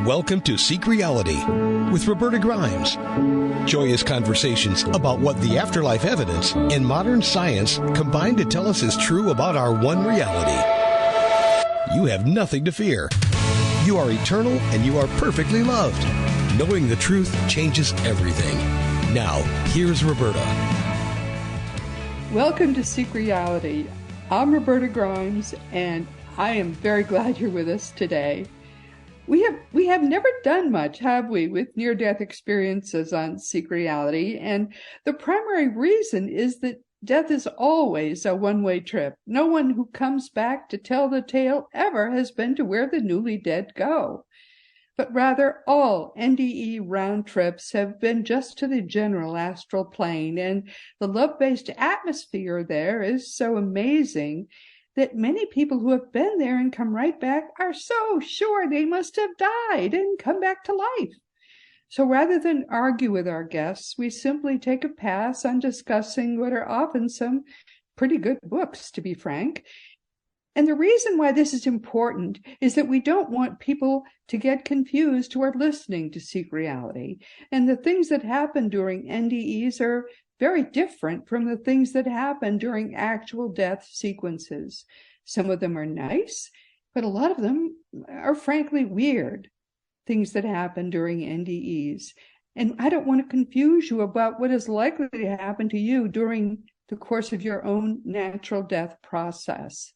Welcome to Seek Reality with Roberta Grimes. Joyous conversations about what the afterlife evidence and modern science combine to tell us is true about our one reality. You have nothing to fear. You are eternal and you are perfectly loved. Knowing the truth changes everything. Now, here's Roberta. Welcome to Seek Reality. I'm Roberta Grimes, and I am very glad you're with us today. We have never done much, have we, with near-death experiences on Seek Reality, and the primary reason is that death is always a one-way trip. No one who comes back to tell the tale ever has been to where the newly dead go. But rather, all NDE round trips have been just to the general astral plane, and the love-based atmosphere there is so amazing that many people who have been there and come right back are so sure they must have died and come back to life. So rather than argue with our guests, we simply take a pass on discussing what are often some pretty good books, to be frank. And the reason why this is important is that we don't want people to get confused who are listening to Seek Reality. And the things that happen during NDEs are very different from the things that happen during actual death sequences. Some of them are nice, but a lot of them are frankly weird, things that happen during NDEs. And I don't want to confuse you about what is likely to happen to you during the course of your own natural death process.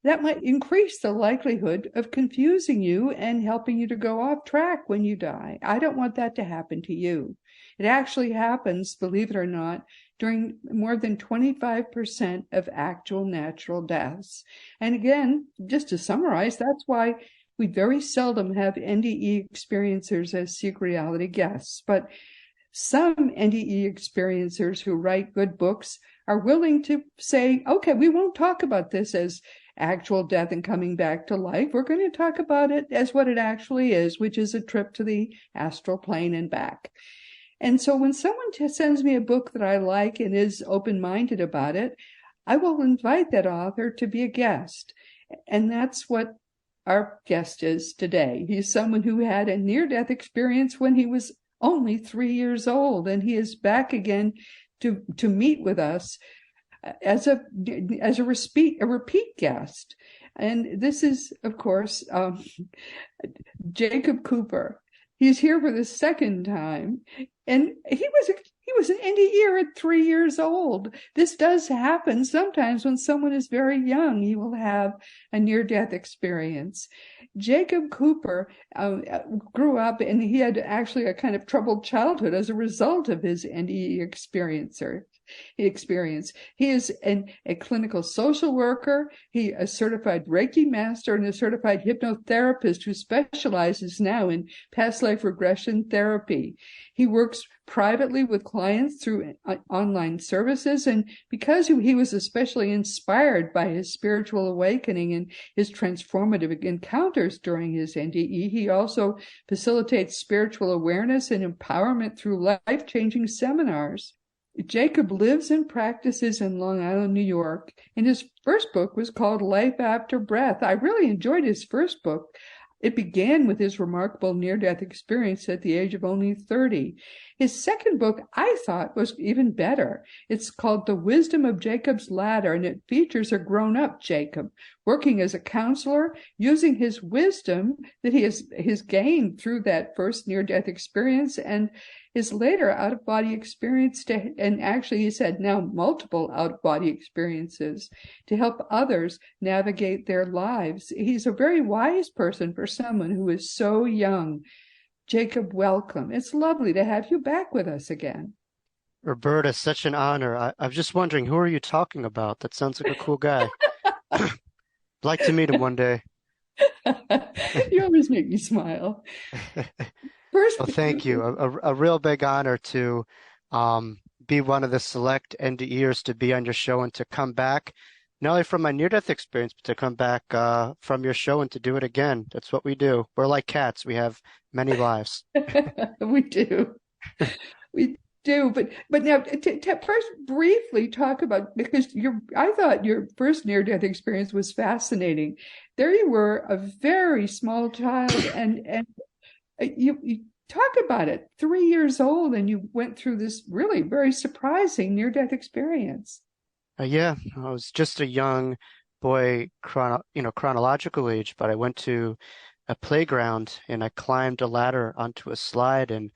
That might increase the likelihood of confusing you and helping you to go off track when you die. I don't want that to happen to you. It actually happens, believe it or not, during more than 25% of actual natural deaths. And again, just to summarize, that's why we very seldom have NDE experiencers as Seek Reality guests. But some NDE experiencers who write good books are willing to say, okay, we won't talk about this as actual death and coming back to life. We're going to talk about it as what it actually is, which is a trip to the astral plane and back. And so when someone sends me a book that I like and is open-minded about it, I will invite that author to be a guest. And that's what our guest is today. He's someone who had a near-death experience when he was only 3 years old, and he is back again to meet with us as a repeat guest. And this is, of course, Jacob Cooper. He's here for the second time, and he was an NDE at 3 years old. This does happen sometimes when someone is very young. He will have a near-death experience. Jacob Cooper grew up, and he had actually a kind of troubled childhood as a result of his NDE experience. He is a clinical social worker, a certified Reiki Master, and a certified hypnotherapist who specializes now in Past Life Regression Therapy. He works privately with clients through online services, and because he was especially inspired by his spiritual awakening and his transformative encounters during his NDE, he also facilitates spiritual awareness and empowerment through life-changing seminars. Jacob lives and practices in Long Island, New York, and his first book was called Life After Breath. I really enjoyed his first book. It began with his remarkable near-death experience at the age of only 30. His second book, I thought, was even better. It's called The Wisdom of Jacob's Ladder, and it features a grown-up Jacob working as a counselor, using his wisdom that he has gained through that first near-death experience and his later out-of-body experience, and actually he said now multiple out-of-body experiences, to help others navigate their lives. He's a very wise person for someone who is so young. Jacob, welcome. It's lovely to have you back with us again. Roberta, such an honor. I'm just wondering, who are you talking about? That sounds like a cool guy. I'd like to meet him one day. You always make me smile. First, well, thank you. A real big honor to be one of the select NDEers to be on your show and to come back, not only from my near-death experience, but to come back from your show and to do it again. That's what we do. We're like cats. We have many lives. We do. We do. But now, to first briefly talk about, because I thought your first near-death experience was fascinating. There you were, a very small child, and You talk about it, 3 years old, and you went through this really very surprising near-death experience. Yeah, I was just a young boy, chronological age, but I went to a playground and I climbed a ladder onto a slide. And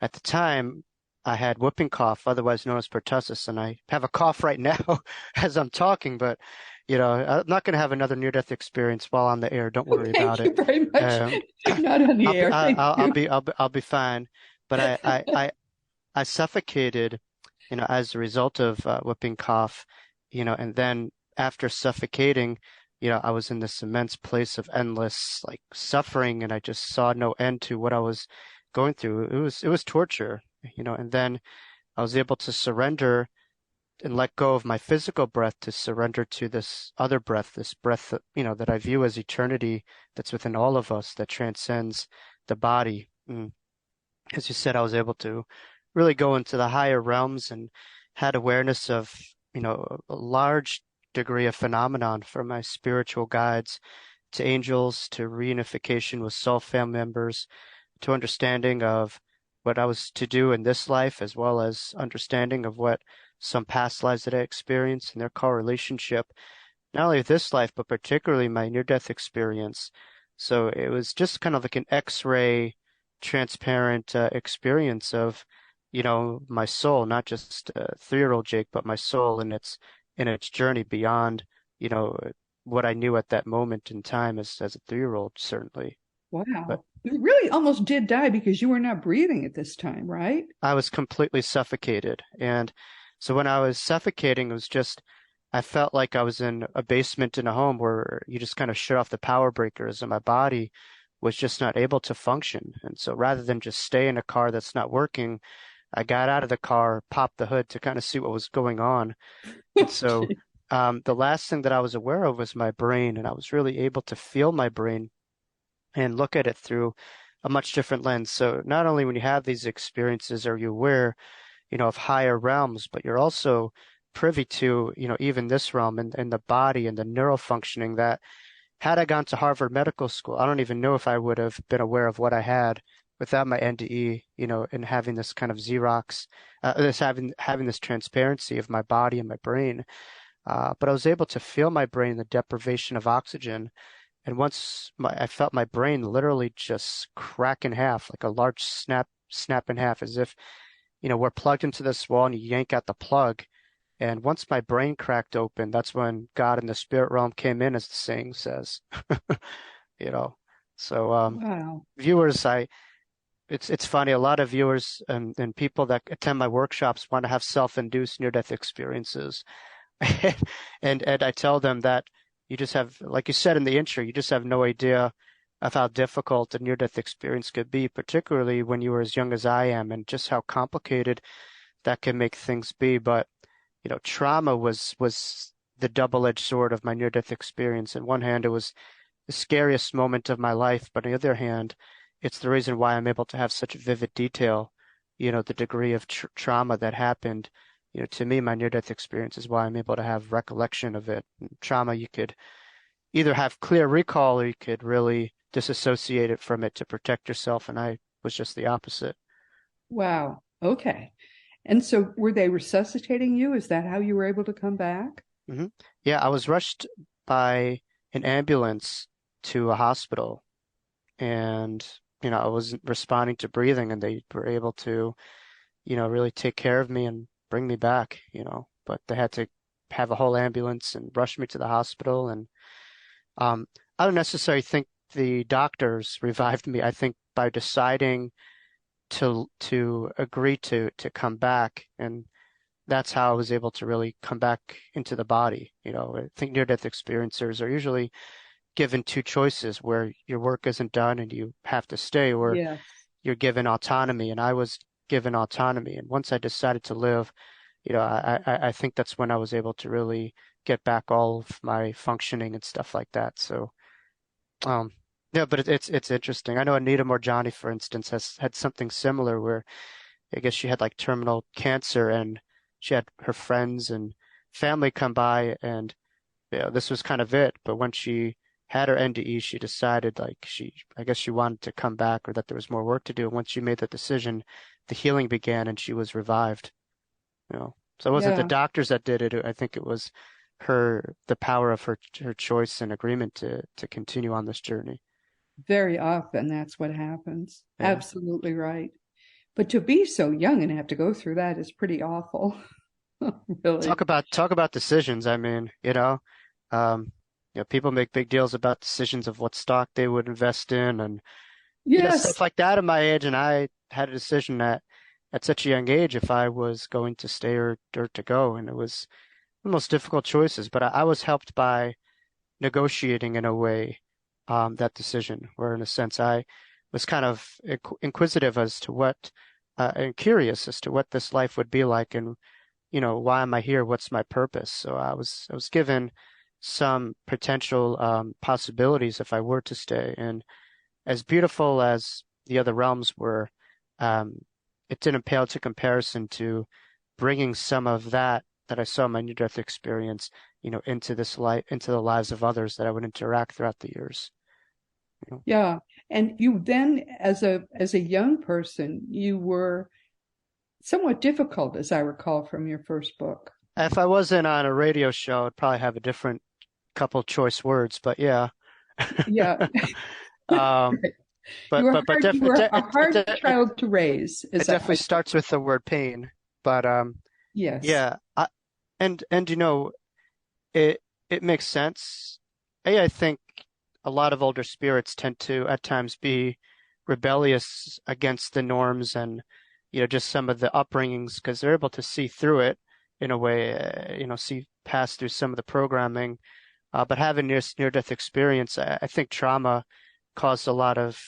at the time, I had whooping cough, otherwise known as pertussis, and I have a cough right now as I'm talking. But I'm not going to have another near-death experience while on the air. Don't Oh, worry about thank you it. very much. Um, Not on the I'll be, air, thank you. I'll be fine. But I suffocated, as a result of whooping cough, and then after suffocating, I was in this immense place of endless like suffering, and I just saw no end to what I was going through. It was torture, and then I was able to surrender and let go of my physical breath to surrender to this breath that, that I view as eternity that's within all of us that transcends the body. As you said, I was able to really go into the higher realms and had awareness of, a large degree of phenomenon from my spiritual guides to angels to reunification with soul family members to understanding of what I was to do in this life, as well as understanding of what some past lives that I experienced and their correlationship, not only with this life, but particularly my near-death experience. So it was just kind of like an X-ray transparent experience of, my soul, not just 3-year-old Jake, but my soul in its journey beyond, you know, what I knew at that moment in time as a 3-year-old, certainly. But Wow. You really almost did die because you were not breathing at this time, right? I was completely suffocated. And so when I was suffocating, it was just, I felt like I was in a basement in a home where you just kind of shut off the power breakers and my body was just not able to function. And so rather than just stay in a car that's not working, I got out of the car, popped the hood to kind of see what was going on. And so Gee. the last thing that I was aware of was my brain, and I was really able to feel my brain and look at it through a much different lens. So not only when you have these experiences are you aware, of higher realms, but you're also privy to, even this realm and the body and the neural functioning that had I gone to Harvard Medical School, I don't even know if I would have been aware of what I had without my NDE, and having this kind of Xerox, this having this transparency of my body and my brain. But I was able to feel my brain, the deprivation of oxygen. And once I felt my brain literally just crack in half, like a large snap in half, as if, we're plugged into this wall and you yank out the plug. And once my brain cracked open, that's when God in the spirit realm came in, as the saying says. You know. So Wow. viewers, it's funny, a lot of viewers and people that attend my workshops want to have self-induced near-death experiences. And I tell them that you just have, like you said in the intro, you just have no idea of how difficult a near-death experience could be, particularly when you were as young as I am, and just how complicated that can make things be. But, trauma was the double-edged sword of my near-death experience. On one hand, it was the scariest moment of my life, but on the other hand, it's the reason why I'm able to have such vivid detail, the degree of trauma that happened. To me, my near-death experience is why I'm able to have recollection of it. And trauma, you could either have clear recall or you could really disassociate it from it to protect yourself. And I was just the opposite. Wow. Okay. And so were they resuscitating you? Is that how you were able to come back? hmm Yeah, I was rushed by an ambulance to a hospital and, I wasn't responding to breathing and they were able to, really take care of me and bring me back, but they had to have a whole ambulance and rush me to the hospital. And um, I don't necessarily think the doctors revived me. I think by deciding to agree to come back, and that's how I was able to really come back into the body. I think near-death experiencers are usually given two choices where your work isn't done and you have to stay, or Yes. you're given autonomy. And I was given autonomy. And once I decided to live, I think that's when I was able to really get back all of my functioning and stuff like that. So, um, yeah, but it's interesting. I know Anita Morjani, for instance, has had something similar where I guess she had like terminal cancer and she had her friends and family come by and this was kind of it. But when she had her NDE, she decided I guess she wanted to come back, or that there was more work to do. And once she made that decision, the healing began and she was revived, you know. So it wasn't the Yeah, doctors that did it. I think it was the power of her choice and agreement to continue on this journey. very often that's what happens. Yeah. Absolutely right. But to be so young and have to go through that is pretty awful. Really. Talk about decisions. I mean, um, people make big deals about decisions of what stock they would invest in, and Yes. stuff like that at my age. And I had a decision at such a young age if I was going to stay or to go, and it was the most difficult choices. But I was helped by negotiating in a way that decision, where in a sense I was kind of inquisitive as to and curious as to what this life would be like, and why am I here? What's my purpose? So I was given some potential possibilities if I were to stay. And as beautiful as the other realms were, um, it didn't pale to comparison to bringing some of that I saw in my near-death experience, into this life, into the lives of others that I would interact throughout the years. Yeah. And you then, as a young person, you were somewhat difficult, as I recall from your first book. If I wasn't on a radio show, I'd probably have a different couple choice words, but yeah. Yeah. Um, Right. but but but You def it, were de- a hard child to raise, it as definitely starts with the word pain. But yes. yeah, and it makes sense. I think a lot of older spirits tend to at times be rebellious against the norms and just some of the upbringings, because they're able to see through it in a way, see past through some of the programming. But having near-death experience, I think trauma caused a lot of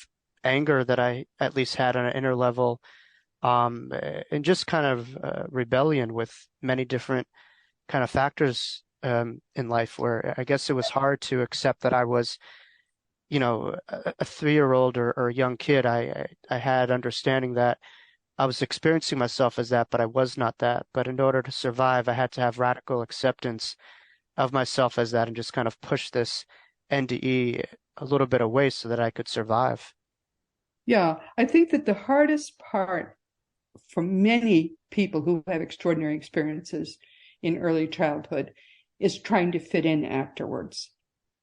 anger that I at least had on an inner level, and just kind of rebellion with many different kind of factors in life, where I guess it was hard to accept that I was, a 3-year-old or a young kid. I had understanding that I was experiencing myself as that, but I was not that. But in order to survive, I had to have radical acceptance of myself as that and just kind of push this NDE a little bit away so that I could survive. Yeah. I think that the hardest part for many people who have extraordinary experiences in early childhood is trying to fit in afterwards.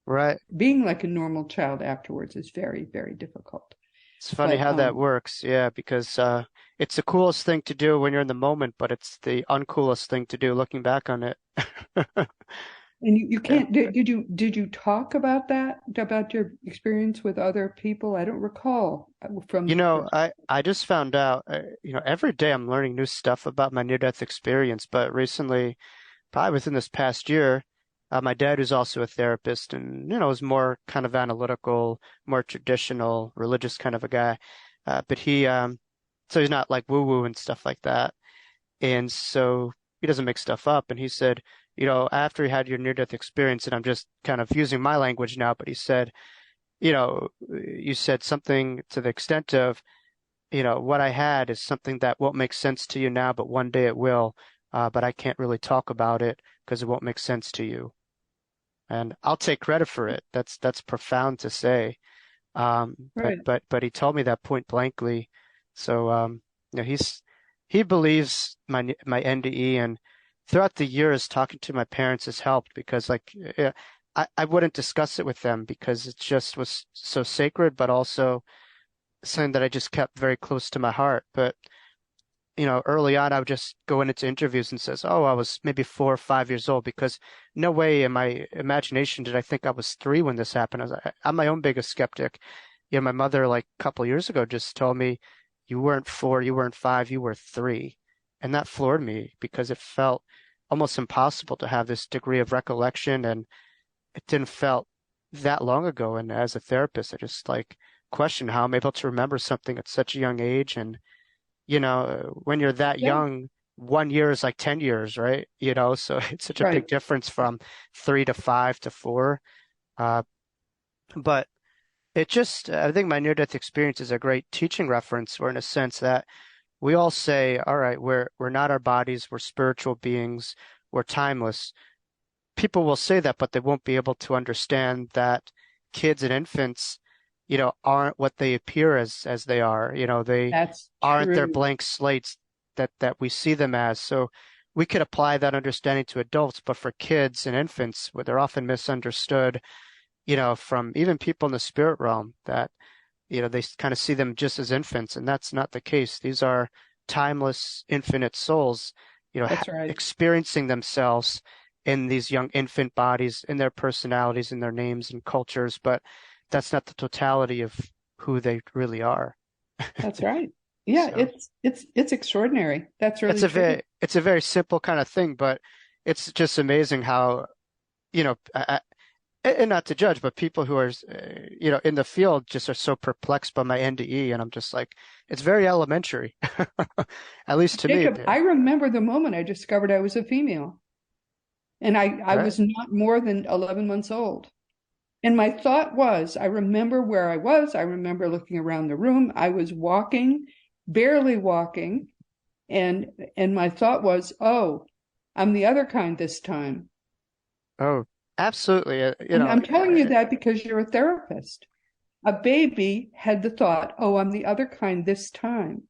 Right. Being like a normal child afterwards is very, very difficult. It's funny But how that works. Yeah, because it's the coolest thing to do when you're in the moment, but it's the uncoolest thing to do looking back on it. and you Yeah. can't did you talk about that, about your experience with other people? I don't recall from the first. I just found out, every day I'm learning new stuff about my near-death experience, but recently, probably within this past year, my dad, who's also a therapist and, is more kind of analytical, more traditional, religious kind of a guy. But so he's not like woo-woo and stuff like that. And so he doesn't make stuff up. And he said, after you had your near-death experience, and I'm just kind of using my language now, but he said, you said something to the extent of, what I had is something that won't make sense to you now, but one day it will. But I can't really talk about it because it won't make sense to you. And I'll take credit for it. That's profound to say. But Right. but he told me that point blankly. So he believes my NDE, and throughout the years talking to my parents has helped, because I wouldn't discuss it with them because it just was so sacred, but also something that I just kept very close to my heart. But early on, I would just go into interviews and says, "Oh, I was maybe 4 or 5 years old," because no way in my imagination did I think I was 3 when this happened. I'm my own biggest skeptic. My mother, like a couple of years ago, just told me, "You weren't 4, you weren't 5, you were 3," and that floored me because it felt almost impossible to have this degree of recollection, and it didn't felt that long ago. And as a therapist, I just question how I'm able to remember something at such a young age. And when you're that Yeah. young, 1 year is like 10 years, right? So it's such a Right. big difference from 3 to 5 to 4. Uh, but I think my near-death experience is a great teaching reference, where in a sense that we all say, all right, we're not our bodies, we're spiritual beings, we're timeless. People will say that, but they won't be able to understand that kids and infants, aren't what they appear as they are. They That's aren't their true. blank slates that we see them as. So we could apply that understanding to adults, but for kids and infants, where they're often misunderstood, from even people in the spirit realm that, they kind of see them just as infants, and that's not the case. These are timeless, infinite souls, That's right. experiencing themselves in these young infant bodies, in their personalities, in their names and cultures, but that's not the totality of who they really are. That's right. Yeah, So it's extraordinary. That's really true. it's a very simple kind of thing, but it's just amazing how, and not to judge, but people who are, in the field just are so perplexed by my NDE, and I'm just like, it's very elementary, at least to me. Jacob, I remember the moment I discovered I was a female, and I Right? was not more than 11 months old. And my thought was, I remember where I was. I remember looking around the room. I was walking, barely walking, and my thought was, oh, I'm the other kind this time. Oh, absolutely. And I'm telling you that because you're a therapist. A baby had the thought, oh, I'm the other kind this time.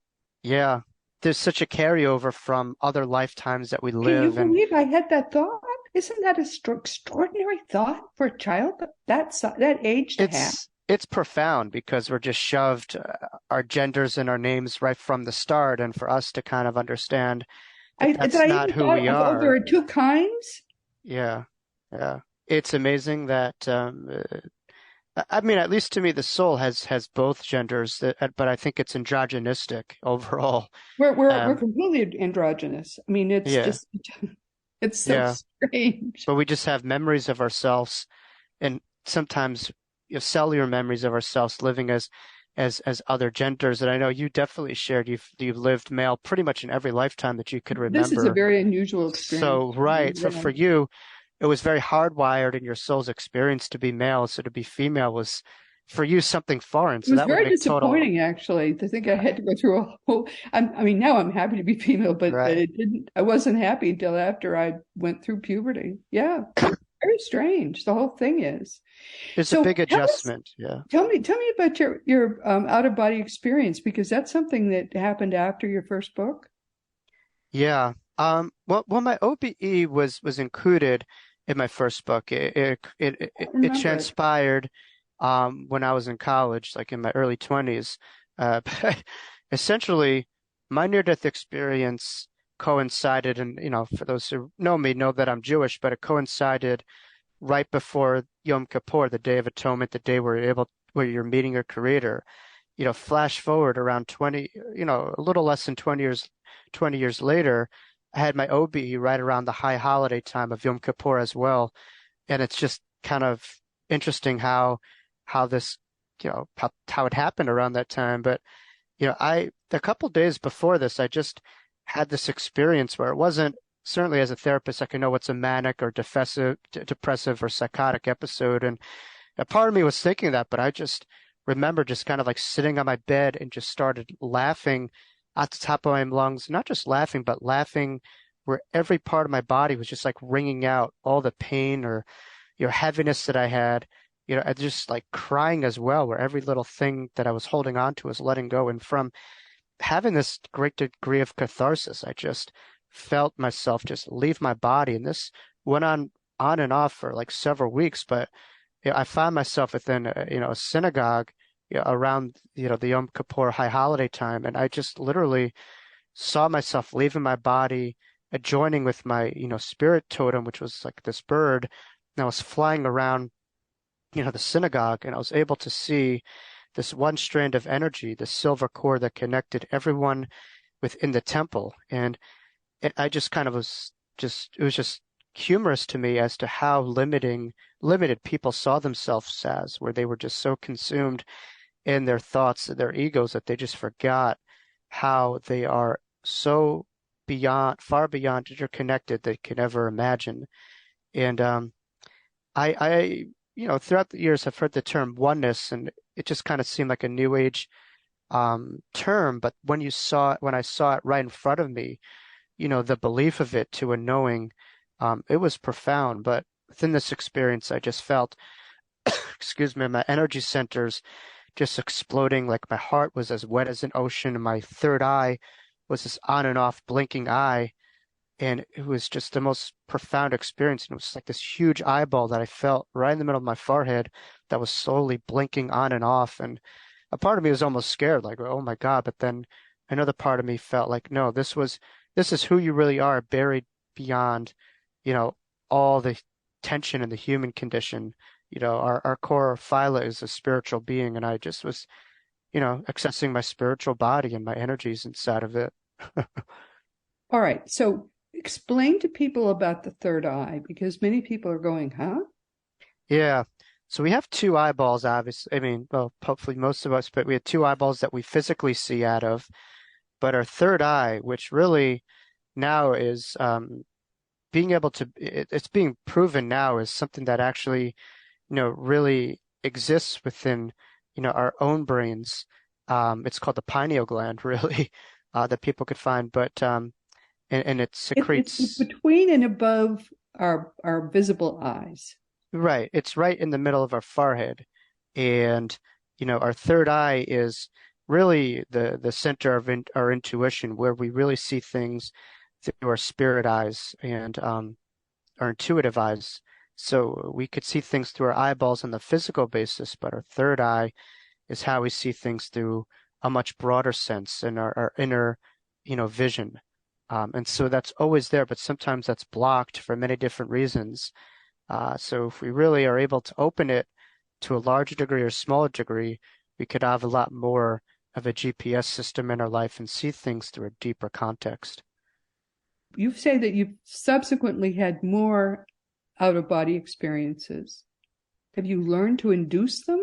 Yeah, there's such a carryover from other lifetimes that we Can you live, and believe I had that thought? Isn't that a extraordinary thought for a child that age to have? it's profound because we're just shoved our genders and our names right from the start, and for us to kind of understand that That that's I not even who we thought of, oh, there are. are two kinds. Yeah, yeah. It's amazing that I mean, at least to me, the soul has both genders, but I think it's androgynistic overall. We're Um, completely androgynous. I mean, it's yeah, just it's so yeah. strange. But we just have memories of ourselves, and sometimes cellular memories of ourselves living as other genders. And I know you definitely shared you've lived male pretty much in every lifetime that you could This is a remember. very unusual experience So, for me. right. So Yeah. for you, it was very hardwired in your soul's experience to be male. So to be female was for you something foreign. It So was that would very make total, disappointing, actually, to think I had to go through a whole. I mean, now I'm happy to be female, but right. it didn't. I wasn't happy until after I went through puberty. Yeah, very strange. The whole thing is. It's a So big adjustment. Yeah. tell me about your out of body experience because that's something that happened after your first book. Yeah. Well, my OBE was included in my first book. I don't It remember it. transpired when I was in college, like in my early 20s. But essentially, my near-death experience coincided, and for those who know me, know that I'm Jewish, but it coincided right before Yom Kippur, the Day of Atonement, the day where you're meeting your Creator. Flash forward around 20, a little less than 20 years later, I had my OBE right around the high holiday time of Yom Kippur as well. And it's just kind of interesting how this, how it happened around that time. But, a couple days before this, I just had this experience where it wasn't, certainly as a therapist, I can know what's a manic or depressive or psychotic episode. And a part of me was thinking that, but I just remember just kind of like sitting on my bed and just started laughing at the top of my lungs, not just laughing, but laughing where every part of my body was just like wringing out all the pain or heaviness that I had. I just like crying as well, where every little thing that I was holding on to was letting go. And from having this great degree of catharsis, I just felt myself just leave my body. And this went on and off for like several weeks, but I found myself within a synagogue around the Yom Kippur high holiday time, and I just literally saw myself leaving my body, joining with my spirit totem, which was like this bird, and I was flying around the synagogue, and I was able to see this one strand of energy, the silver cord that connected everyone within the temple, and I just kind of was just it was just humorous to me as to how limited people saw themselves as, where they were just so consumed in their thoughts, their egos, that they just forgot how they are so far beyond interconnected they could ever imagine. And I throughout the years, I've heard the term oneness, and it just kind of seemed like a new age term. But when I saw it right in front of me, the belief of it to a knowing, it was profound. But within this experience, I just felt excuse me, my energy centers just exploding. Like my heart was as wet as an ocean, and my third eye was this on and off blinking eye. And it was just the most profound experience. And it was like this huge eyeball that I felt right in the middle of my forehead that was slowly blinking on and off. And a part of me was almost scared, like, oh my God. But then another part of me felt like, no, this is who you really are, buried beyond, you know, all the tension in the human condition. You know, our core phyla is a spiritual being. And I just was, accessing my spiritual body and my energies inside of it. All right. So explain to people about the third eye, because many people are going, huh? Yeah. So we have two eyeballs, obviously. I mean, well, hopefully most of us, but we have two eyeballs that we physically see out of. But our third eye, which really now is being able to, it's being proven now is something that actually, really exists within, our own brains. It's called the pineal gland, really, that people could find. But and it It's secretes. between and above our visible eyes. Right. It's right in the middle of our forehead. And, our third eye is really the center of our intuition, where we really see things through our spirit eyes and our intuitive eyes. So we could see things through our eyeballs on the physical basis, but our third eye is how we see things through a much broader sense in our inner, vision. And so that's always there, but sometimes that's blocked for many different reasons. So if we really are able to open it to a larger degree or smaller degree, we could have a lot more of a GPS system in our life and see things through a deeper context. You say that you've subsequently had more out-of-body experiences. Have you learned to induce them?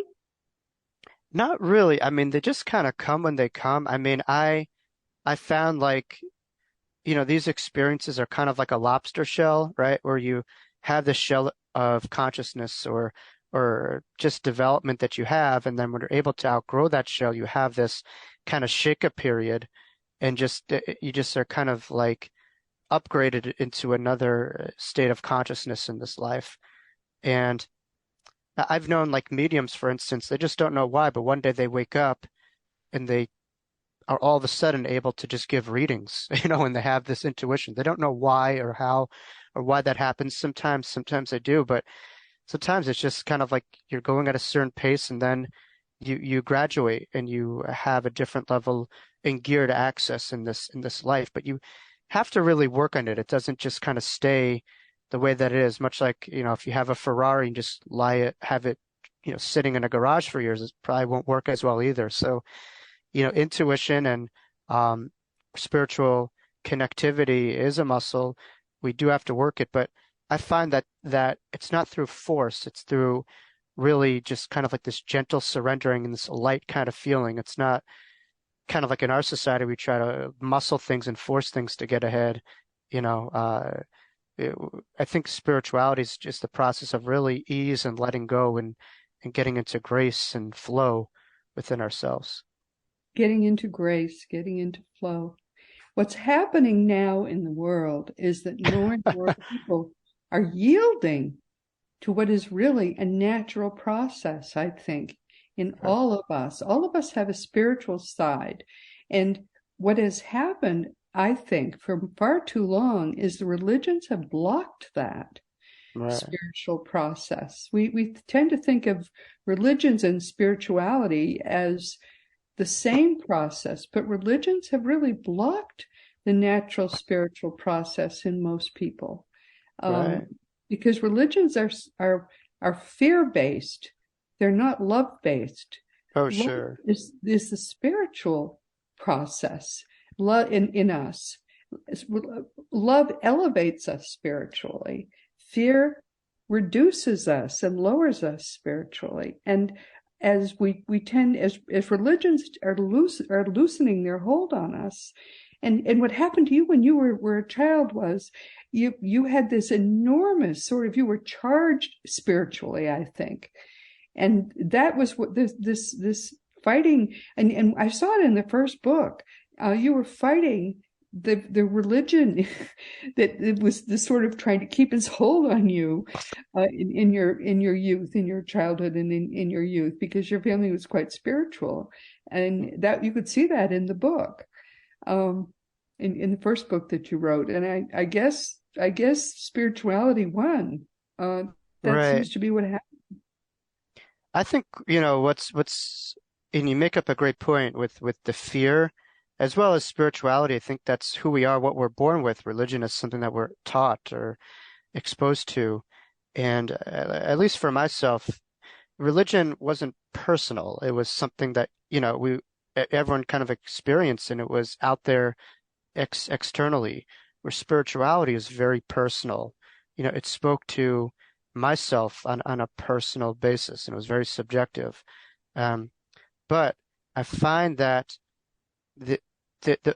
Not really. I mean, they just kind of come when they come. I mean, I found like, these experiences are kind of like a lobster shell, right? Where you have the shell of consciousness or just development that you have, and then when you're able to outgrow that shell, you have this kind of shake-up period, and you just are kind of like upgraded into another state of consciousness in this life. And I've known like mediums, for instance, they just don't know why, but one day they wake up and they are all of a sudden able to just give readings, and they have this intuition. They don't know why or how or why that happens. Sometimes they do, but sometimes it's just kind of like you're going at a certain pace and then you graduate and you have a different level and gear to access in this life. But you have to really work on it. It doesn't just kind of stay the way that it is, much like, if you have a Ferrari and just have it, sitting in a garage for years, it probably won't work as well either. So, intuition and spiritual connectivity is a muscle. We do have to work it, but I find that it's not through force. It's through really just kind of like this gentle surrendering and this light kind of feeling. It's not kind of like in our society, we try to muscle things and force things to get ahead. I think spirituality is just the process of really ease and letting go and getting into grace and flow within ourselves. Getting into grace, getting into flow. What's happening now in the world is that more and more people are yielding to what is really a natural process, I think, in all of us. All of us have a spiritual side. And what has happened, I think, for far too long is the religions have blocked that spiritual process. We tend to think of religions and spirituality as the same process, but religions have really blocked the natural spiritual process in most people. Because religions are fear-based. They're not love-based. Oh, sure. Love is the spiritual process in us. Love elevates us spiritually. Fear reduces us and lowers us spiritually. And as we tend, as religions are loosening their hold on us, and what happened to you when you were a child was you had this enormous sort of, you were charged spiritually, I think. And that was what this fighting, and I saw it in the first book. You were fighting the religion that it was the sort of trying to keep its hold on you in your youth, in your childhood, and in your youth, because your family was quite spiritual, and that you could see that in the book, um, in the first book that you wrote, and I guess spirituality won. That Right. seems to be what happened. I think, and you make up a great point with the fear as well as spirituality. I think that's who we are, what we're born with. Religion is something that we're taught or exposed to. And at least for myself, religion wasn't personal. It was something that, everyone kind of experienced, and it was out there externally, where spirituality is very personal. It spoke to myself on a personal basis, and it was very subjective. Um, but I find that the,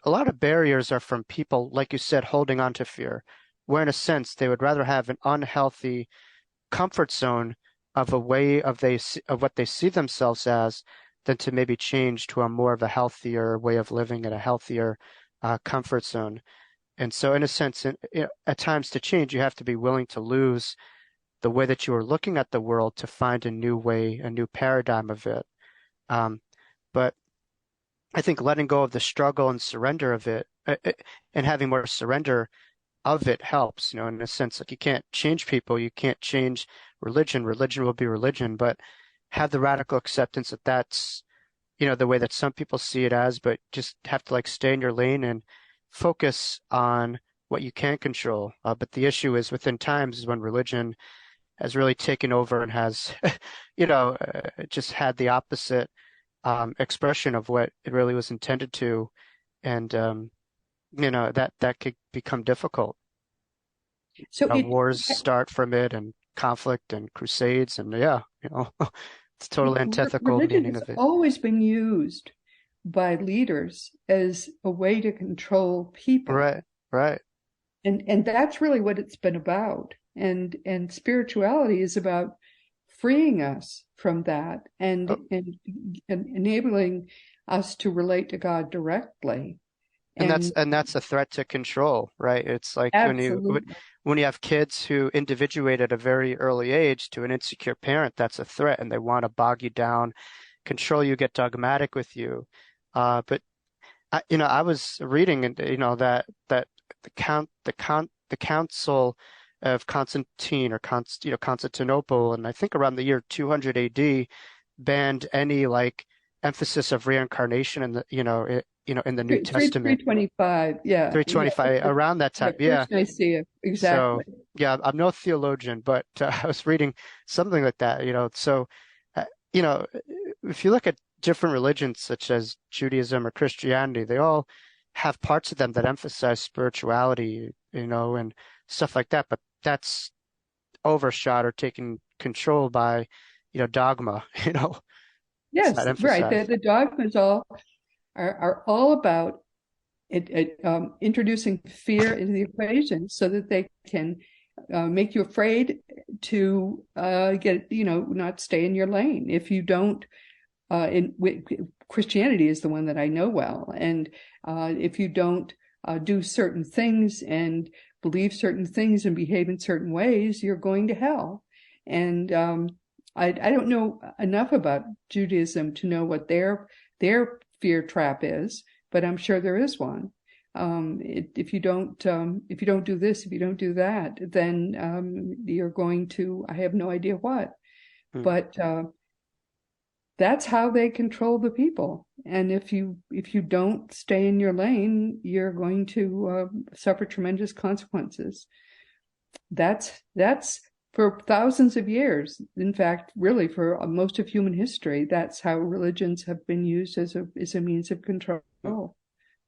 a lot of barriers are from people, like you said, holding on to fear, where in a sense they would rather have an unhealthy comfort zone of a way of what they see themselves as than to maybe change to a more of a healthier way of living and a healthier comfort zone. And so, in a sense, at times to change, you have to be willing to lose the way that you are looking at the world to find a new way, a new paradigm of it. Um, but I think letting go of the struggle and surrender of it, and having more surrender of it helps, in a sense, like you can't change people, you can't change religion. Religion will be religion, but have the radical acceptance that that's, the way that some people see it as, but just have to like stay in your lane and focus on what you can control. But the issue is within times is when religion has really taken over and has, just had the opposite expression of what it really was intended to, and that could become difficult. So it Wars start from it, and conflict and crusades, and yeah, it's totally antithetical religion meaning has of it. always been used by leaders as a way to control people. Right, right. And that's really what it's been about. And spirituality is about freeing us from that Oh, and enabling us to relate to God directly. and that's And and that's a threat to control, right? It's like absolutely. when you have kids who individuate at a very early age to an insecure parent, that's a threat, and they want to bog you down, control you, get dogmatic with you. But I was reading, and that the Council of Constantine, or Constantinople, and I think around the year 200 AD, banned any like emphasis of reincarnation in in the New Testament. 325. Yeah. Yeah. 325 around that Yeah. time, yeah. First Nicaea. So Exactly. yeah, I'm no theologian, but I was reading something like that. So uh, you know, if you look at different religions such as Judaism or Christianity, they all have parts of them that emphasize spirituality, and stuff like that. But that's overshot or taken control by, dogma. It's not Yes, right. emphasized. The dogmas are all about introducing fear into the equation so that they can make you afraid to not stay in your lane. If you don't, Christianity is the one that I know well, and if you don't do certain things and believe certain things and behave in certain ways, you're going to hell. And I don't know enough about Judaism to know what their fear trap is, but I'm sure there is one. If you don't do this, if you don't do that, then you're going to, I have no idea what, Hmm. but that's how they control the people. And if you don't stay in your lane, you're going to suffer tremendous consequences. That's for thousands of years. In fact, really for most of human history, that's how religions have been used as a means of control.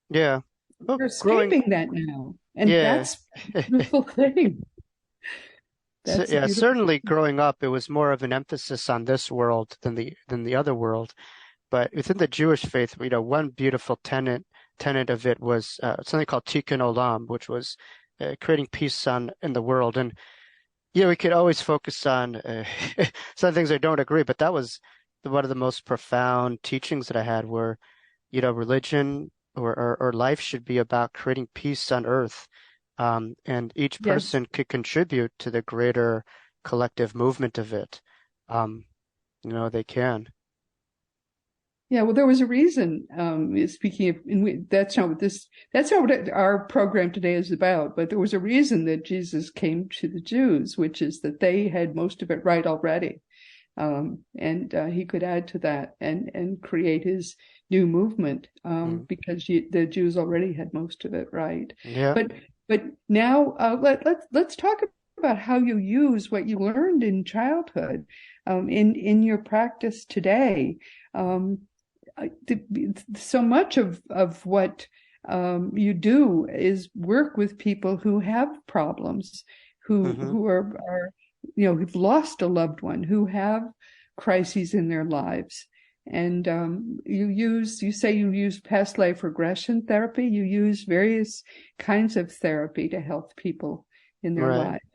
Yeah. Well, We're growing, escaping that now, and yeah. that's a beautiful thing. So, That's a yeah, beautiful certainly thing. growing up, it was more of an emphasis on this world than the other world. But within the Jewish faith, one beautiful tenet of it was something called Tikkun Olam, which was creating peace in the world. And yeah, we could always focus on some things I don't agree, but that was one of the most profound teachings that I had, where religion or life should be about creating peace on earth. And each Yes. person could contribute to the greater collective movement of it. Um, they can. Yeah, well, there was a reason. Speaking of, that's not what our program today is about. But there was a reason that Jesus came to the Jews, which is that they had most of it right already, and he could add to that and create his new movement, Mm. because the Jews already had most of it right. Yeah. But now let's talk about how you use what you learned in childhood, in your practice today. Um, so much of what you do is work with people who have problems, Hmm. who are who've lost a loved one, who have crises in their lives. And you say you use past life regression therapy. You use various kinds of therapy to help people in their Right. lives.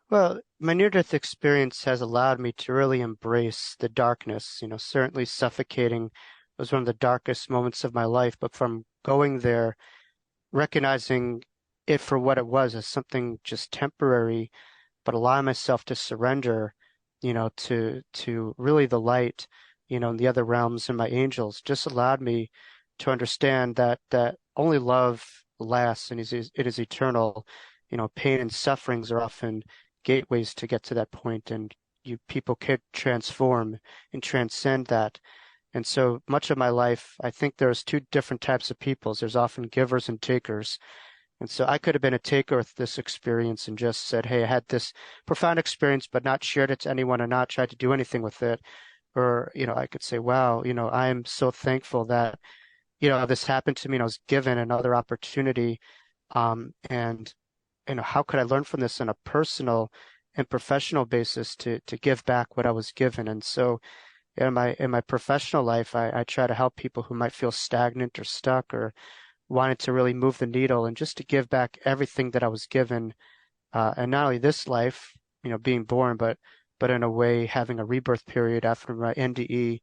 Well, my near-death experience has allowed me to really embrace the darkness. Certainly suffocating was one of the darkest moments of my life, but from going there, recognizing it for what it was as something just temporary, but allowing myself to surrender, to really the light, in the other realms and my angels just allowed me to understand that only love lasts and it is eternal. Pain and sufferings are often gateways to get to that point, and people can transform and transcend that. And so much of my life, I think there's two different types of peoples. There's often givers and takers. And so I could have been a taker with this experience and just said, hey, I had this profound experience, but not shared it to anyone and not tried to do anything with it. Or, I could say, wow, I am so thankful that, this happened to me and I was given another opportunity. And, how could I learn from this on a personal and professional basis to give back what I was given? And so in my professional life, I try to help people who might feel stagnant or stuck or wanted to really move the needle and just to give back everything that I was given. And not only this life, being born, but in a way having a rebirth period after my NDE,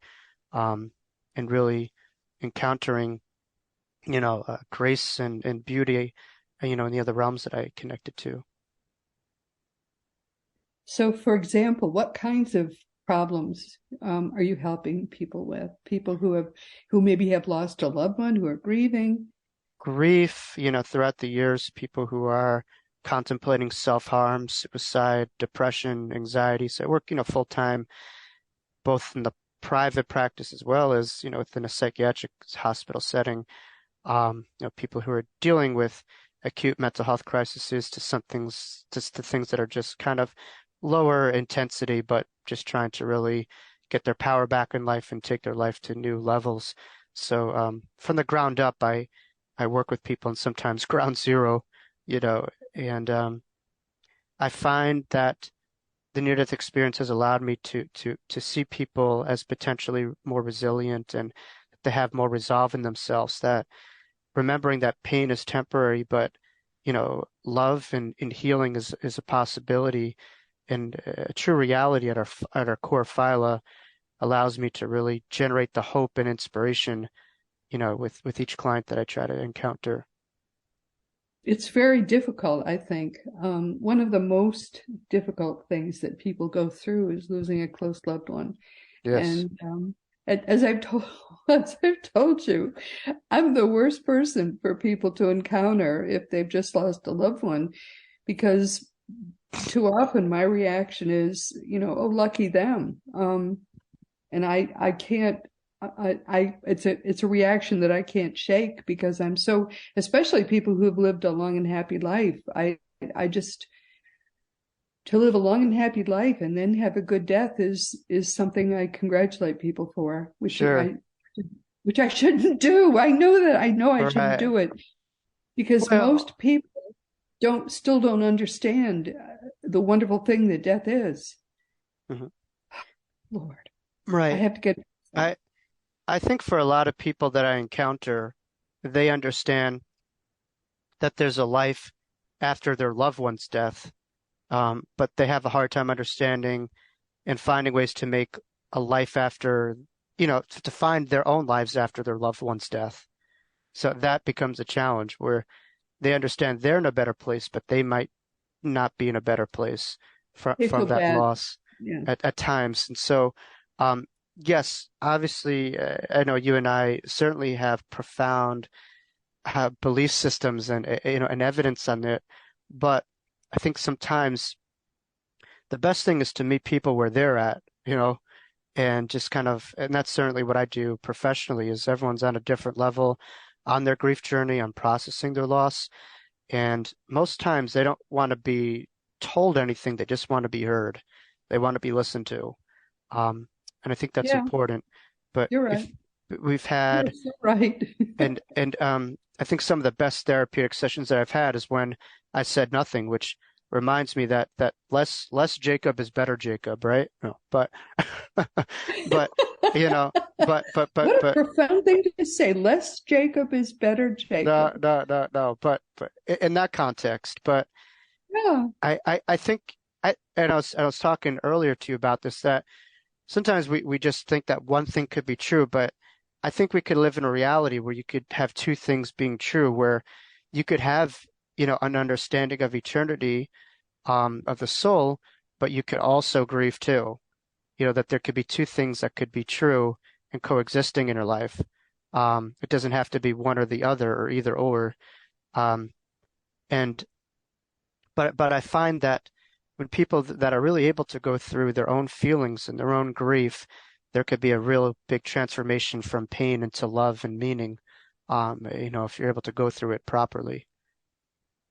and really encountering, grace and beauty, in the other realms that I connected to. So, for example, what kinds of problems are you helping people with? People who maybe have lost a loved one, who are grieving. Grief, throughout the years, people who are contemplating self-harm, suicide, depression, anxiety. So I work, full time, both in the private practice as well as, within a psychiatric hospital setting. People who are dealing with acute mental health crises to some things, just to things that are just kind of lower intensity, but just trying to really get their power back in life and take their life to new levels. So from the ground up, I work with people and sometimes ground zero, and I find that the near-death experience has allowed me to see people as potentially more resilient and they have more resolve in themselves, that remembering that pain is temporary, but love and healing is a possibility and a true reality at our core phyla allows me to really generate the hope and inspiration, with each client that I try to encounter. It's very difficult, I think. One of the most difficult things that people go through is losing a close loved one. Yes. And as I've told, as I've told you, I'm the worst person for people to encounter if they've just lost a loved one, because too often my reaction is, oh, lucky them. And I can't. It's a reaction that I can't shake because I'm so, especially people who have lived a long and happy life. I just, to live a long and happy life and then have a good death is something I congratulate people for, Sure. which I shouldn't do. I know that. I know I shouldn't Right. do it because Well, most people still don't understand the wonderful thing that death is. mhm. Lord, I Right. have to get. I I think for a lot of people that I encounter, they understand that there's a life after their loved one's death, but they have a hard time understanding and finding ways to make a life after, to find their own lives after their loved one's death. So that becomes a challenge where they understand they're in a better place, but they might not be in a better place They feel from that bad. loss Yeah. at times. And so, yes, obviously, I know you and I certainly have profound belief systems and and evidence on it, but I think sometimes the best thing is to meet people where they're at, and just kind of, and that's certainly what I do professionally, is everyone's on a different level on their grief journey, on processing their loss. And most times they don't want to be told anything. They just want to be heard. They want to be listened to. And I think that's Yeah, important. But you're right. if we've You're had, so right. and I think some of the best therapeutic sessions that I've had is when I said nothing, which reminds me that less Jacob is better Jacob, right? No, but but you know, What a but profound thing to say. Less Jacob is better no, Jacob. no, no, no, but in that context, but Yeah, I think and I was talking earlier to you about this, that sometimes we just think that one thing could be true, but I think we could live in a reality where you could have two things being true, where you could have, an understanding of eternity, of the soul, but you could also grieve too. That there could be two things that could be true and coexisting in your life. It doesn't have to be one or the other or either or. Um, and but I find that when people that are really able to go through their own feelings and their own grief, there could be a real big transformation from pain into love and meaning. If you're able to go through it properly.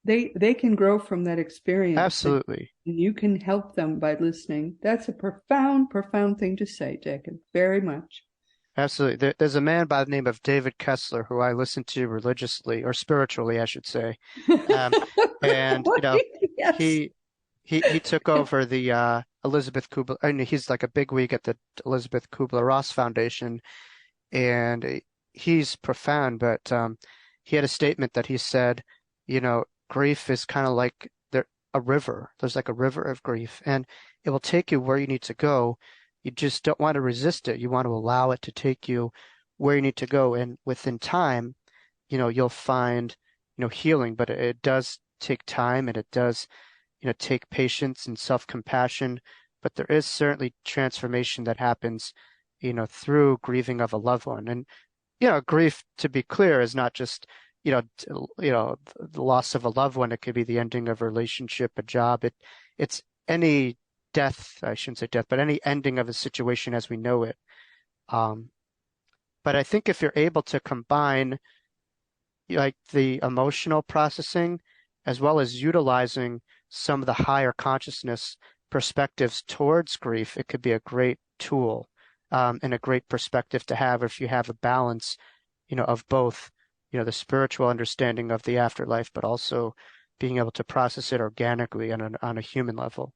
they can grow from that experience, and Absolutely. you can help them by listening. That's a profound, profound thing to say, Jacob. Very much. Absolutely. There's a man by the name of David Kessler who I listen to religiously, or spiritually, I should say. Um, and Yes. he he took over the Elizabeth Kubler. I mean, he's like a bigwig at the Elizabeth Kubler-Ross Foundation, and he's profound. But he had a statement that he said, grief is kind of like a river. There's like a river of grief, and it will take you where you need to go. You just don't want to resist it. You want to allow it to take you where you need to go, and within time, you'll find, healing. But it does take time, and it does, take patience and self-compassion. But there is certainly transformation that happens, through grieving of a loved one. And grief, to be clear, is not just, the loss of a loved one. It could be the ending of a relationship, a job. It's any death, I shouldn't say death, but any ending of a situation as we know it. Um, but I think if you're able to combine like the emotional processing as well as utilizing some of the higher consciousness perspectives towards grief, it could be a great tool, and a great perspective to have if you have a balance, of both, the spiritual understanding of the afterlife, but also being able to process it organically on a human level.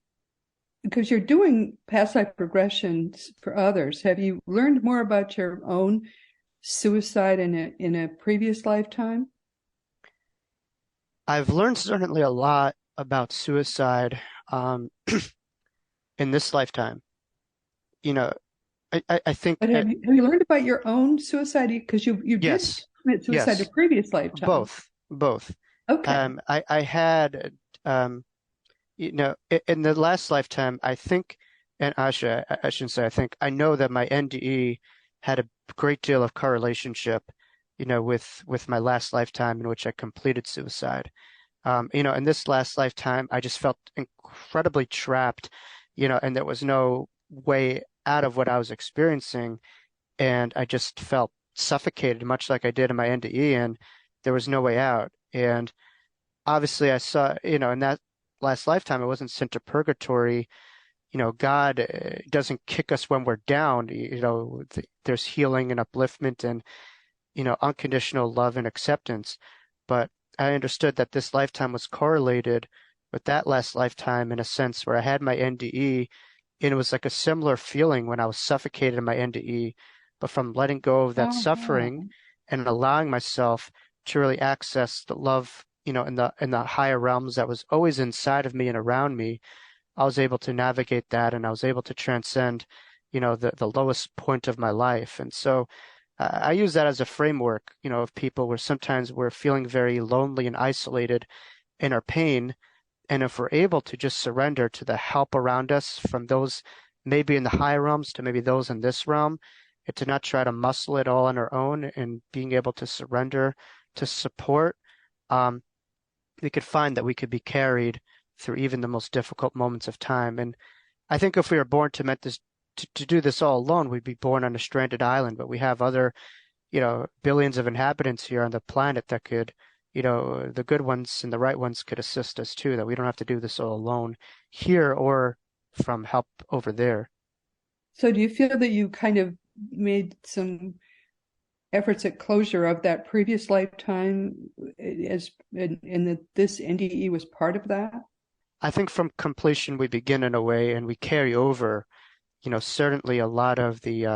Because you're doing past life regressions for others, have you learned more about your own suicide in a previous lifetime? I've learned certainly a lot about suicide, in this lifetime. You know, I think, But have you learned about your own suicide? Because you did yes, commit suicide in yes, a previous lifetime. both. Okay. I had, in the last lifetime, I think, and I shouldn't say I think, I know that my NDE had a great deal of correlationship, with my last lifetime in which I completed suicide. In this last lifetime, I just felt incredibly trapped, and there was no way out of what I was experiencing. And I just felt suffocated, much like I did in my NDE, and there was no way out. And obviously, I saw, in that last lifetime, I wasn't sent to purgatory. God doesn't kick us when we're down. There's healing and upliftment and, unconditional love and acceptance. But I understood that this lifetime was correlated with that last lifetime in a sense where I had my NDE, and it was like a similar feeling when I was suffocated in my NDE, but from letting go of that suffering Oh, and allowing myself to really access the love, in the higher realms that was always inside of me and around me, I was able to navigate that, and I was able to transcend, the lowest point of my life. And so I use that as a framework, of people where sometimes we're feeling very lonely and isolated in our pain. And if we're able to just surrender to the help around us from those maybe in the higher realms to maybe those in this realm, and to not try to muscle it all on our own and being able to surrender to support, um, we could find that we could be carried through even the most difficult moments of time. And I think if we were born to meant this to do this all alone, we'd be born on a stranded island, but we have other billions of inhabitants here on the planet that could, the good ones and the right ones could assist us too, that we don't have to do this all alone here or from help over there. So do you feel that you kind of made some efforts at closure of that previous lifetime as and that this NDE was part of that? I think from completion we begin in a way and we carry over, certainly a lot of the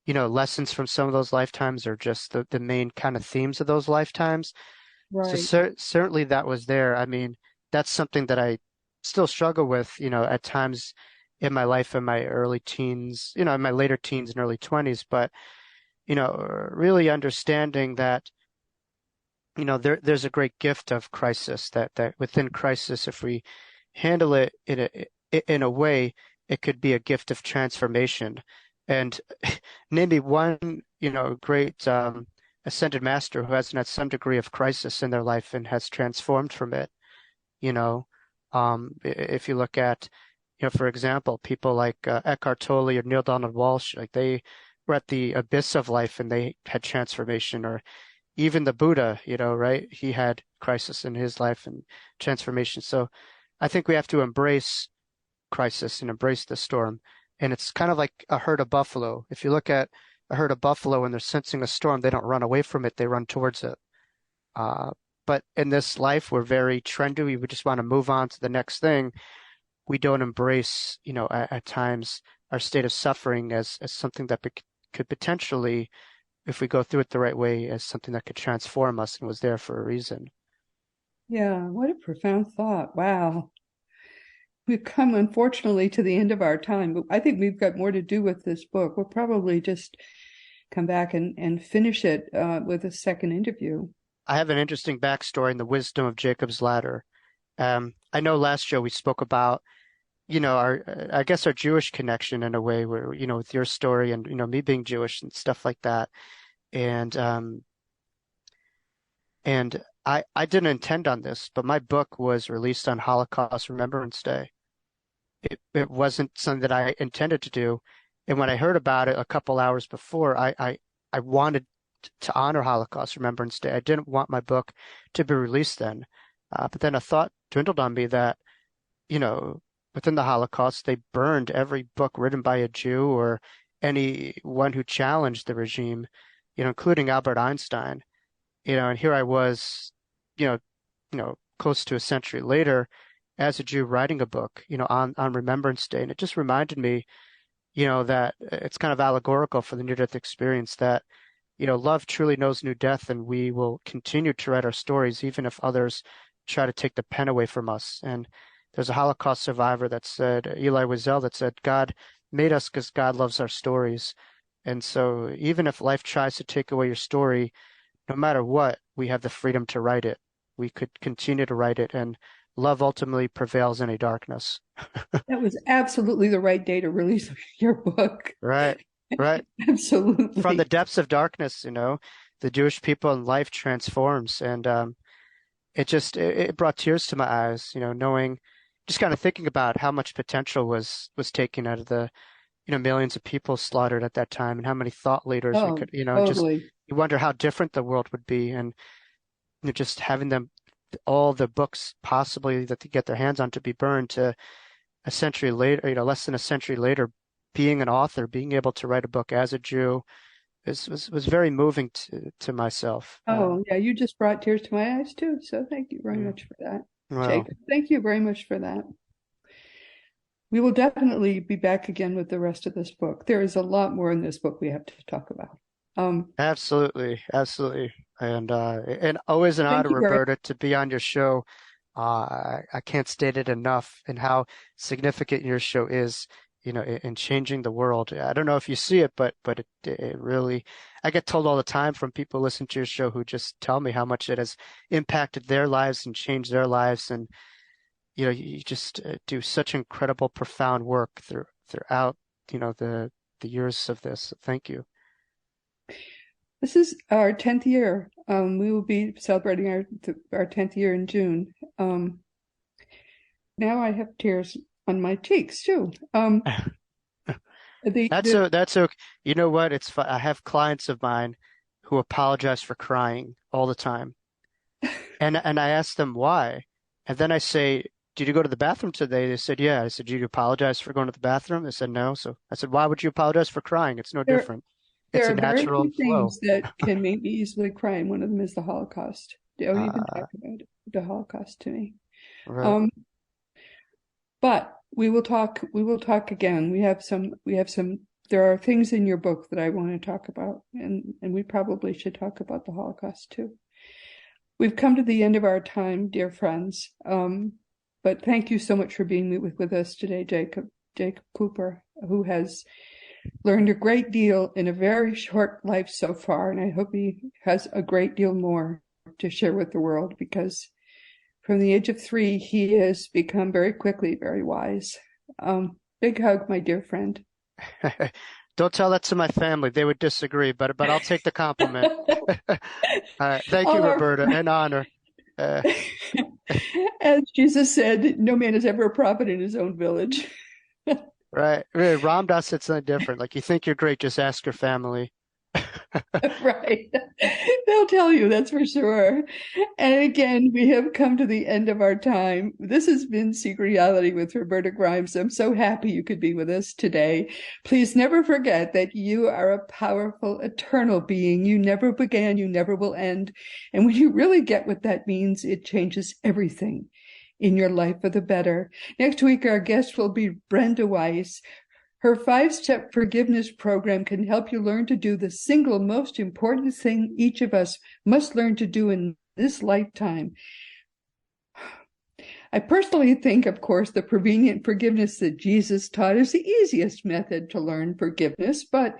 lessons from some of those lifetimes are just the main kind of themes of those lifetimes. So Right. certainly that was there. I mean, that's something that I still struggle with, at times in my life in my early teens, in my later teens and early 20s. But, really understanding that, there's a great gift of crisis that within crisis, if we handle it in a way, it could be a gift of transformation. And name me one, great ascended master who hasn't had some degree of crisis in their life and has transformed from it. You know, if you look at, for example, people like Eckhart Tolle or Neil Donald Walsh, like they were at the abyss of life and they had transformation, or even the Buddha, right? He had crisis in his life and transformation. So I think we have to embrace crisis and embrace the storm. And it's kind of like a herd of buffalo. If you look at a herd of buffalo and they're sensing a storm, they don't run away from it, they run towards it. Uh, but in this life, we're very trendy. We just want to move on to the next thing. We don't embrace, at times our state of suffering as something that could potentially, if we go through it the right way, as something that could transform us and was there for a reason. Yeah, what a profound thought. Wow. We've come, unfortunately, to the end of our time, but I think we've got more to do with this book. We'll probably just come back and finish it with a second interview. I have an interesting backstory in the wisdom of Jacob's ladder. I know last show we spoke about, I guess our Jewish connection in a way where, with your story and, me being Jewish and stuff like that. And, I didn't intend on this, but my book was released on Holocaust Remembrance Day. It wasn't something that I intended to do. And when I heard about it a couple hours before, I wanted to honor Holocaust Remembrance Day. I didn't want my book to be released then. But then a thought dwindled on me that, within the Holocaust, they burned every book written by a Jew or anyone who challenged the regime, including Albert Einstein. And here I was, you know, close to a century later as a Jew writing a book, on Remembrance Day. And it just reminded me, that it's kind of allegorical for the near-death experience that, love truly knows no death, and we will continue to write our stories even if others try to take the pen away from us. And there's a Holocaust survivor that said, Elie Wiesel, that said, God made us because God loves our stories. And so even if life tries to take away your story, no matter what, we have the freedom to write it. We could continue to write it, and love ultimately prevails in a darkness. That was absolutely the right day to release your book. Right, right. Absolutely. From the depths of darkness, the Jewish people and life transforms. And it brought tears to my eyes, knowing, just kind of thinking about how much potential was taken out of the, millions of people slaughtered at that time and how many thought leaders we could, just totally. you wonder how different the world would be. And just having them, all the books possibly that they get their hands on to be burned, to a century later, less than a century later, being an author, being able to write a book as a Jew was very moving to myself. Oh, yeah, you just brought tears to my eyes too. So thank you very much for that. Well, Jacob, thank you very much for that. We will definitely be back again with the rest of this book. There is a lot more in this book we have to talk about. absolutely, absolutely. And always an Thank honor, you very Roberta, to be on your show. I can't state it enough and how significant your show is, in changing the world. I don't know if you see it, but it really, I get told all the time from people listening to your show who just tell me how much it has impacted their lives and changed their lives. And, you just do such incredible, profound work throughout, the years of this. Thank you. This is our 10th year. We will be celebrating our 10th year in June. Now I have tears on my cheeks too. That's okay. You know what? It's fun. I have clients of mine who apologize for crying all the time. And I ask them why. And then I say, "Did you go to the bathroom today?" They said, "Yeah." I said, "Did you apologize for going to the bathroom?" They said, "No." So I said, "Why would you apologize for crying? It's no different. It's There a are very natural few flow." things that can make me easily cry, and one of them is the Holocaust. Don't even Uh, talk about the Holocaust to me. right. Um, but we will talk. We will talk again. We have some. There are things in your book that I want to talk about, and we probably should talk about the Holocaust too. We've come to the end of our time, dear friends. But thank you so much for being with us today, Jacob Cooper, who has learned a great deal in a very short life so far, and I hope he has a great deal more to share with the world, because from the age of 3, he has become very quickly very wise. Big hug, my dear friend. Don't tell that to my family. They would disagree, but I'll take the compliment. All right. Thank you, All our Roberta. An honor. Uh, As Jesus said, no man is ever a prophet in his own village. right. Ram Dass said something different. Like, you think you're great, just ask your family. Right. They'll tell you, that's for sure. And again, we have come to the end of our time. This has been Seek Reality with Roberta Grimes. I'm so happy you could be with us today. Please never forget that you are a powerful, eternal being. You never began, you never will end. And when you really get what that means, it changes everything in your life for the better. Next week, our guest will be Brenda Weiss. Her 5-step forgiveness program can help you learn to do the single most important thing each of us must learn to do in this lifetime. I personally think, of course, the prevenient forgiveness that Jesus taught is the easiest method to learn forgiveness, but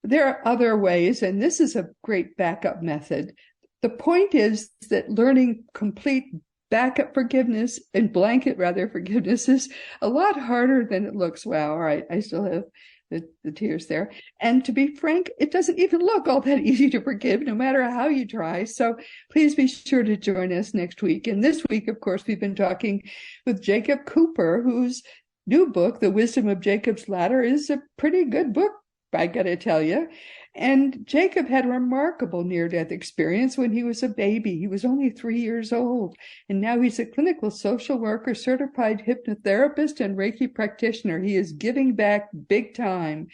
there are other ways, and this is a great backup method. The point is that learning complete backup forgiveness and blanket forgiveness is a lot harder than it looks. Wow, all right, I still have the tears there. And to be frank, it doesn't even look all that easy to forgive, no matter how you try. So please be sure to join us next week. And this week, of course, we've been talking with Jacob Cooper, whose new book, The Wisdom of Jacob's Ladder, is a pretty good book, I gotta tell you. And Jacob had a remarkable near-death experience when he was a baby. He was only 3 years old, and now he's a clinical social worker, certified hypnotherapist, and Reiki practitioner. He is giving back big time.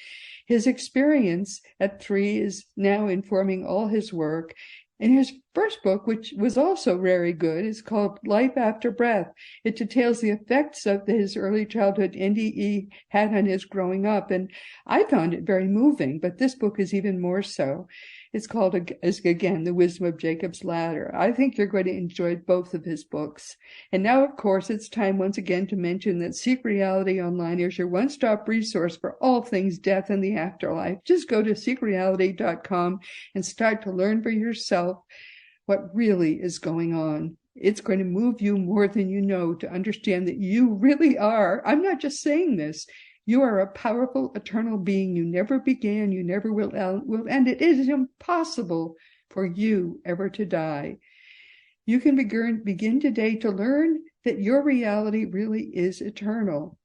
His experience at 3 is now informing all his work. And his first book, which was also very good, is called Life After Breath. It details the effects of his early childhood NDE had on his growing up. And I found it very moving, but this book is even more so. It's called, again, The Wisdom of Jacob's Ladder. I think you're going to enjoy both of his books. And now, of course, it's time once again to mention that Seek Reality Online is your one-stop resource for all things death and the afterlife. Just go to seekreality.com and start to learn for yourself what really is going on. It's going to move you more than you know to understand that you really are. I'm not just saying this. You are a powerful, eternal being. You never began, you never will end. It is impossible for you ever to die. You can begin today to learn that your reality really is eternal.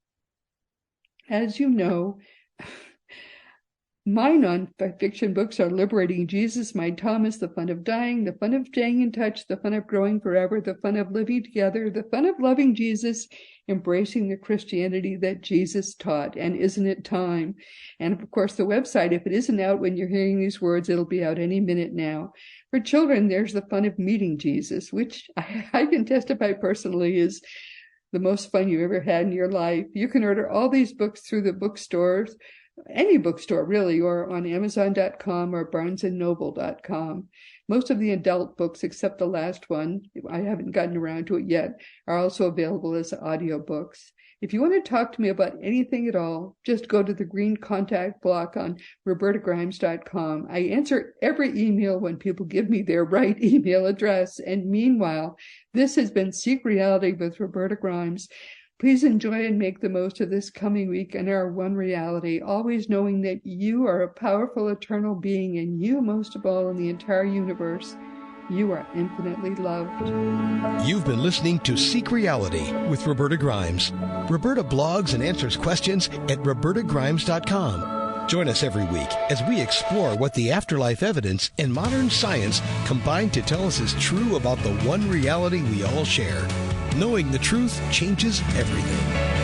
As you know, my nonfiction books are Liberating Jesus, My Thomas, The Fun of Dying, The Fun of Staying in Touch, The Fun of Growing Forever, The Fun of Living Together, The Fun of Loving Jesus, Embracing the Christianity that Jesus taught, and Isn't It Time? And of course, the website, if it isn't out when you're hearing these words, it'll be out any minute now. For children, there's The Fun of Meeting Jesus, which I can testify personally is the most fun you've ever had in your life. You can order all these books through the bookstores, any bookstore really, or on Amazon.com or BarnesandNoble.com. Most of the adult books, except the last one, I haven't gotten around to it yet, are also available as audiobooks. If you want to talk to me about anything at all, just go to the green contact block on robertagrimes.com. I answer every email when people give me their right email address. And meanwhile, this has been Seek Reality with Roberta Grimes. Please enjoy and make the most of this coming week and our one reality, always knowing that you are a powerful, eternal being, and you, most of all, in the entire universe, you are infinitely loved. You've been listening to Seek Reality with Roberta Grimes. Roberta blogs and answers questions at robertagrimes.com. Join us every week as we explore what the afterlife evidence and modern science combine to tell us is true about the one reality we all share. Knowing the truth changes everything.